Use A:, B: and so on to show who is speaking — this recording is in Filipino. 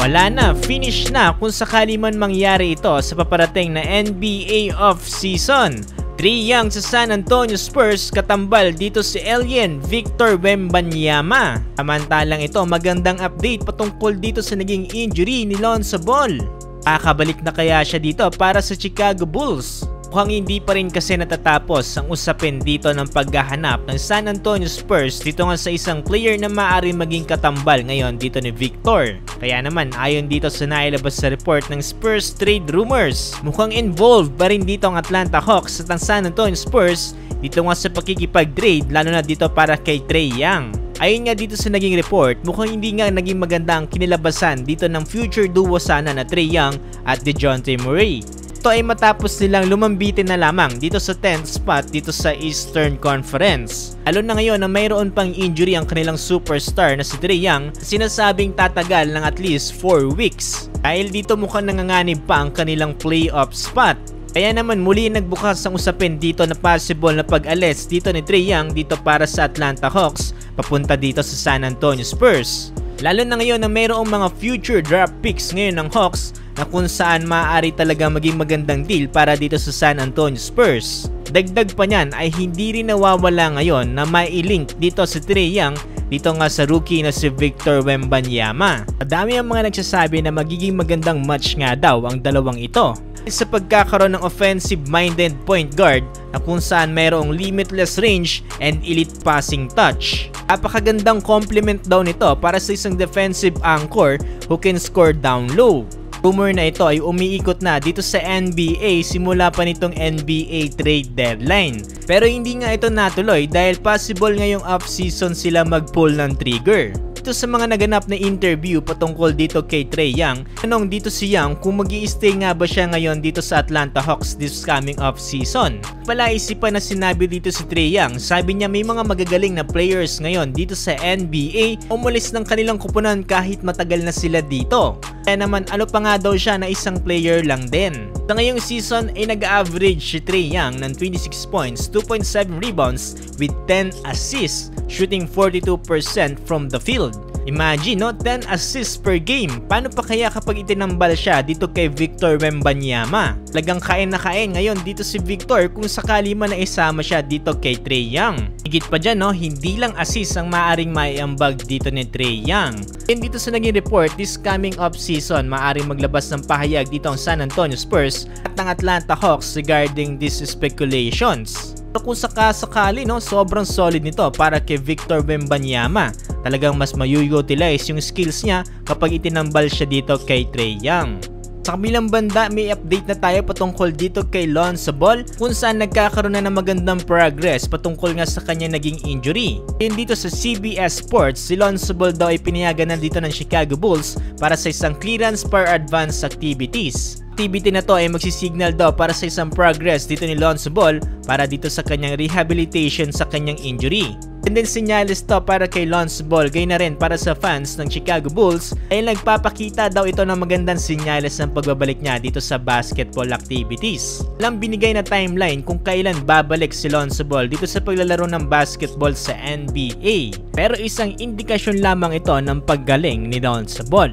A: Wala na, finish na kung sakali man mangyari ito sa paparating na NBA off-season. Trae Young sa San Antonio Spurs, katambal dito si Alien Victor Wembanyama. Samantalang ito, magandang update patungkol dito sa naging injury ni Lonzo Ball. Kakabalik na kaya siya dito para sa Chicago Bulls? Mukhang hindi pa rin kasi natatapos ang usapin dito ng paghahanap ng San Antonio Spurs dito nga sa isang player na maaari maging katambal ngayon dito ni Victor. Kaya naman ayon dito sa nailabas sa report ng Spurs trade rumors, mukhang involved pa rin dito ang Atlanta Hawks at ang San Antonio Spurs dito nga sa pakikipag-trade lalo na dito para kay Trae Young. Ayon nga dito sa naging report, mukhang hindi nga naging maganda ang kinilabasan dito ng future duo sana na Trae Young at DeJounte Murray. Ito ay matapos nilang lumambitin na lamang dito sa 10th spot dito sa Eastern Conference. Lalo na ngayon na mayroon pang injury ang kanilang superstar na si Trae Young, sinasabing tatagal ng at least 4 weeks. Dahil dito mukhang nanganganib pa ang kanilang playoff spot. Kaya naman muli nagbukas ang usapin dito na possible na pag-alis dito ni Trae Young dito para sa Atlanta Hawks papunta dito sa San Antonio Spurs. Lalo na ngayon na mayroong mga future draft picks ngayon ng Hawks na kung saan maaari talaga maging magandang deal para dito sa San Antonio Spurs. Dagdag pa niyan ay hindi rin nawawala ngayon na mai-link dito si Trae Young dito nga sa rookie na si Victor Wembanyama. Madami ang mga nagsasabi na magiging magandang match nga daw ang dalawang ito. Sa pagkakaroon ng offensive-minded point guard na kung saan mayroong limitless range and elite passing touch. Napakagandang complement daw nito para sa isang defensive anchor who can score down low. Rumor na ito ay umiikot na dito sa NBA simula pa nitong NBA trade deadline. Pero hindi nga ito natuloy dahil possible ngayong off-season sila mag-pull ng trigger. Ito sa mga naganap na interview patungkol dito kay Trae Young, tanong dito si Young kung mag-i-stay nga ba siya ngayon dito sa Atlanta Hawks this coming off-season. Palaisipan na sinabi dito si Trae Young, sabi niya may mga magagaling na players ngayon dito sa NBA, umalis ng kanilang kupunan kahit matagal na sila dito. Kaya naman ano pa nga daw siya na isang player lang din. Sa ngayong season ay nag-average si Trae Young ng 26 points, 2.7 rebounds with 10 assists, shooting 42% from the field. Imagine no, 10 assists per game. Paano pa kaya kapag itinambal siya dito kay Victor Wembanyama? Talagang kain na kain ngayon dito si Victor kung sakali man na isama siya dito kay Trae Young. Higit pa dyan no, hindi lang assist ang maaaring maiambag dito ni Trae Young. And dito sa naging report, this coming off season, maaaring maglabas ng pahayag dito ang San Antonio Spurs at ng Atlanta Hawks regarding these speculations. Pero kung sakasakali no, sobrang solid nito para kay Victor Wembanyama. Talagang mas mayu-utilize yung skills niya kapag itinambal siya dito kay Trae Young. Sa kabilang banda, may update na tayo patungkol dito kay Lonzo Ball kung saan nagkakaroon na ng magandang progress patungkol nga sa kanya naging injury. Yan dito sa CBS Sports, si Lonzo Ball daw ay pinayagan na dito ng Chicago Bulls para sa isang clearance for advanced activities. Activity na to ay magsisignal daw para sa isang progress dito ni Lonzo Ball para dito sa kanyang rehabilitation sa kanyang injury. And then senyales to para kay Lonzo Ball, gayon na rin para sa fans ng Chicago Bulls ay nagpapakita daw ito ng magandang senyales ng pagbabalik niya dito sa basketball activities. Walang binigay na timeline kung kailan babalik si Lonzo Ball dito sa paglalaro ng basketball sa NBA. Pero isang indikasyon lamang ito ng paggaling ni Lonzo Ball.